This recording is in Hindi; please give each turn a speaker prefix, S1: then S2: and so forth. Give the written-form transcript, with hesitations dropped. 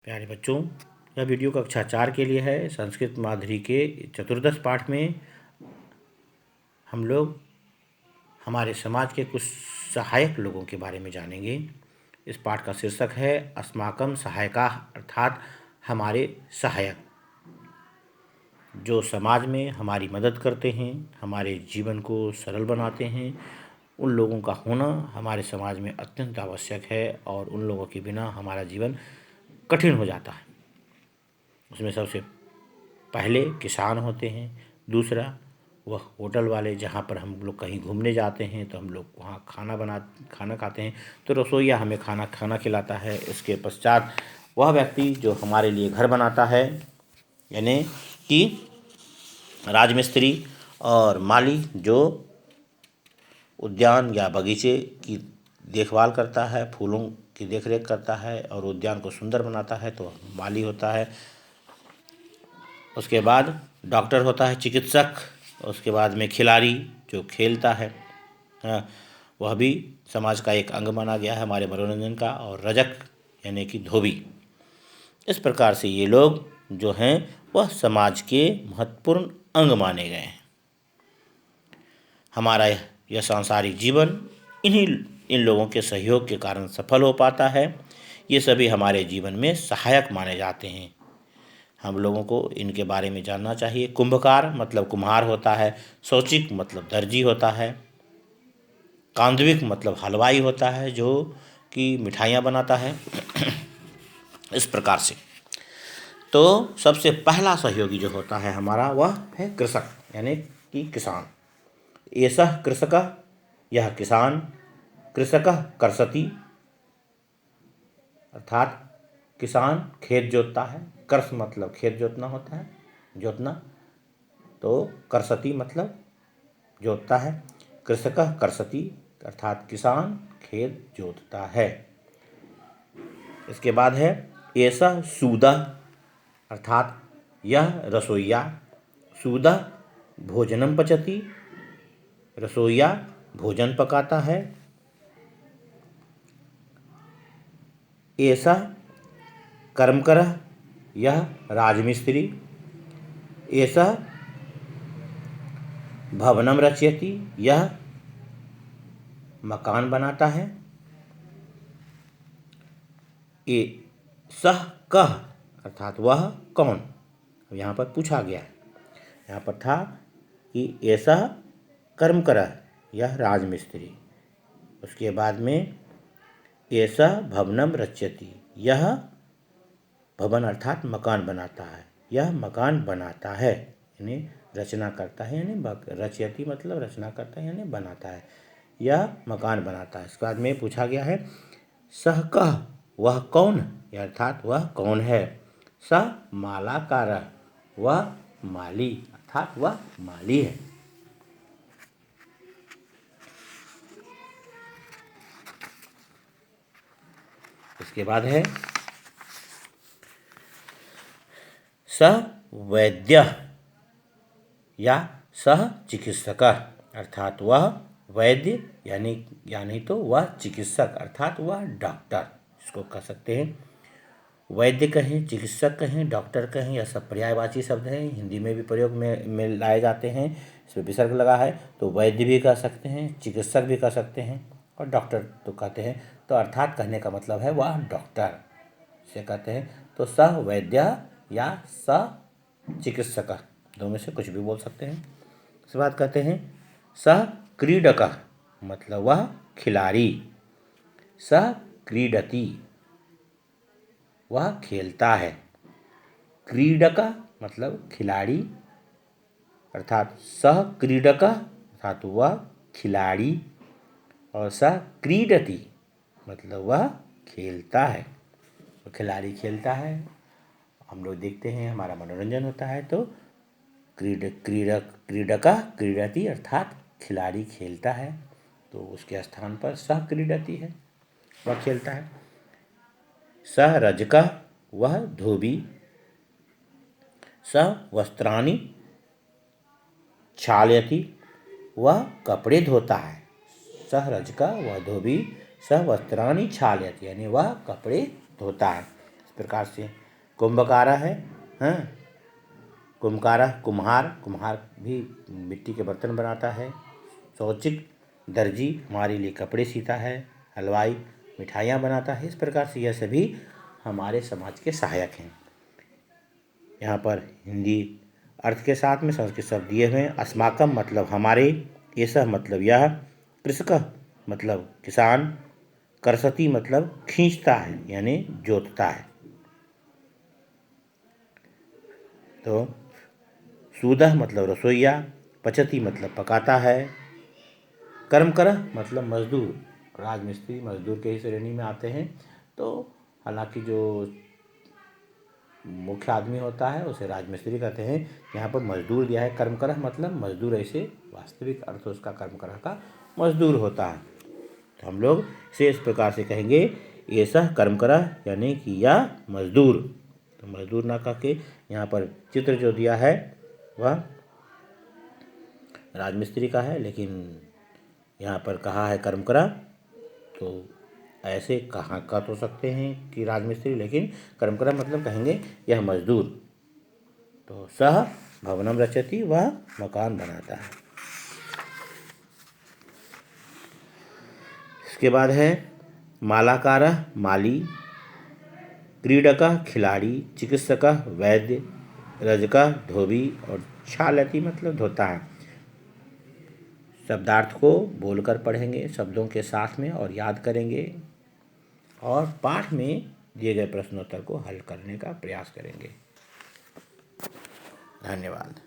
S1: प्यारे बच्चों, यह वीडियो कक्षा 4 के लिए है। संस्कृत माधुरी के चतुर्दश पाठ में हम लोग हमारे समाज के कुछ सहायक लोगों के बारे में जानेंगे। इस पाठ का शीर्षक है अस्माकं सहायकाः, अर्थात हमारे सहायक, जो समाज में हमारी मदद करते हैं, हमारे जीवन को सरल बनाते हैं। उन लोगों का होना हमारे समाज में अत्यंत आवश्यक है और उन लोगों के बिना हमारा जीवन कठिन हो जाता है। उसमें सबसे पहले किसान होते हैं, दूसरा वह होटल वाले, जहाँ पर हम लोग कहीं घूमने जाते हैं तो हम लोग वहाँ खाना खाते हैं तो रसोइया हमें खाना खिलाता है। इसके पश्चात वह व्यक्ति जो हमारे लिए घर बनाता है, यानी कि राजमिस्त्री, और माली जो उद्यान या बगीचे की देखभाल करता है, फूलों की देखरेख करता है और उद्यान को सुंदर बनाता है, तो माली होता है। उसके बाद डॉक्टर होता है, चिकित्सक। उसके बाद में खिलाड़ी जो खेलता है, हाँ, वह भी समाज का एक अंग माना गया है हमारे मनोरंजन का। और रजक यानी कि धोबी। इस प्रकार से ये लोग जो हैं वह समाज के महत्वपूर्ण अंग माने गए हैं। हमारा यह सांसारिक जीवन इन लोगों के सहयोग के कारण सफल हो पाता है। ये सभी हमारे जीवन में सहायक माने जाते हैं। हम लोगों को इनके बारे में जानना चाहिए। कुंभकार मतलब कुम्हार होता है, शौचिक मतलब दर्जी होता है, कांदविक मतलब हलवाई होता है जो कि मिठाइयाँ बनाता है। इस प्रकार से तो सबसे पहला सहयोगी जो होता है हमारा, वह है कृषक यानी कि किसान। एषः कृषकः, यह किसान, कृषकः कर्षति, अर्थात किसान खेत जोतता है। कर्ष मतलब खेत जोतना होता है, जोतना, तो कर्षति मतलब जोतता है। कृषकः कर्षति अर्थात किसान खेत जोतता है। इसके बाद है एषः सूदः, अर्थात यह रसोइया। सूदः भोजनं पचति, रसोइया भोजन पकाता है। एषः कर्मकरः, यह राजमिस्त्री। एषः भवनं रचयति, यह मकान बनाता है। एषः कः, अर्थात वह कौन। अब यहाँ पर पूछा गया है, यहाँ पर था कि एषः कर्मकरः, यह राजमिस्त्री। उसके बाद में एषः भवनं रचयति, यह भवन अर्थात मकान बनाता है। यह मकान बनाता है यानी रचना करता है, यानी रचयति मतलब रचना करता है यानी बनाता है। यह मकान बनाता है। इसके बाद में पूछा गया है सः कः, वह कौन, अर्थात वह कौन है। सः मालाकारः, वह माली, अर्थात वह माली है। इसके बाद है सः वैद्यः या सः चिकित्सकः, अर्थात वह वैद्य यानी तो वह चिकित्सक, अर्थात वह डॉक्टर, इसको कह सकते हैं। वैद्य कहें, चिकित्सक कहें, डॉक्टर कहें, यह सब पर्यायवाची शब्द हैं। हिंदी में भी प्रयोग में लाए जाते हैं। इसमें विसर्ग लगा है तो वैद्य भी कह सकते हैं, चिकित्सक भी कह सकते हैं और डॉक्टर तो कहते हैं। तो अर्थात कहने का मतलब है वह डॉक्टर से कहते हैं। तो सः वैद्यः या स चिकित्सकः, दो में से कुछ भी बोल सकते हैं। इसके बाद कहते हैं सः क्रीडकः, मतलब वह खिलाड़ी। सः क्रीडति, वह खेलता है। क्रीडकः मतलब खिलाड़ी, अर्थात सः क्रीडकः अर्थात वह खिलाड़ी, और सः क्रीडति मतलब वह खेलता है। तो खिलाड़ी खेलता है, हम लोग देखते हैं, हमारा मनोरंजन होता है। तो क्रीडकः क्रीडति अर्थात खिलाड़ी खेलता है, तो उसके स्थान पर सः क्रीडति है, वह खेलता है। सः रजकः, वह धोबी। सः वस्त्राणि क्षालयति, वह कपड़े धोता है। सः रजकः, वह धोबी। सः वस्त्राणि क्षालयति यानी वह कपड़े धोता है। प्रकार से। कुंभकारा है, हाँ, कुम्भकारा कुम्हार, कुम्हार भी मिट्टी के बर्तन बनाता है। शौचिक दर्जी हमारे लिए कपड़े सीता है। हलवाई मिठाइयाँ बनाता है। इस प्रकार से यह सभी हमारे समाज के सहायक हैं। यहाँ पर हिंदी अर्थ के साथ में संस्कृत शब्द दिए हुए हैं। अस्माकम मतलब हमारे, एषः मतलब यह, कृषकः मतलब किसान, कर्षति मतलब खींचता है यानी जोतता है। तो सूदह मतलब रसोइया, पचती मतलब पकाता है, कर्मकरः मतलब मजदूर, राजमिस्त्री मजदूर के ही श्रेणी में आते हैं। तो हालांकि जो मुख्य आदमी होता है उसे राजमिस्त्री कहते हैं। यहाँ पर मजदूर दिया है। कर्मकरः मतलब मजदूर, ऐसे वास्तविक अर्थ उसका कर्मकरः का मजदूर होता है। तो हम लोग इसे इस प्रकार से कहेंगे, एषः कर्मकरः यानी कि यह मजदूर। तो मजदूर ना कह के यहाँ पर चित्र जो दिया है वह राजमिस्त्री का है, लेकिन यहाँ पर कहा है कर्मकरः, तो ऐसे कह तो सकते हैं कि राजमिस्त्री, लेकिन कर्मकरः मतलब कहेंगे यह मजदूर। तो सह भवनम रचति, वह मकान बनाता है। इसके बाद है मालाकारः माली, क्रीडकः खिलाड़ी, चिकित्सकः वैद्य, रजकः धोबी और क्षालति मतलब धोता है। शब्दार्थ को बोलकर पढ़ेंगे शब्दों के साथ में और याद करेंगे, और पाठ में दिए गए प्रश्नोत्तर को हल करने का प्रयास करेंगे। धन्यवाद।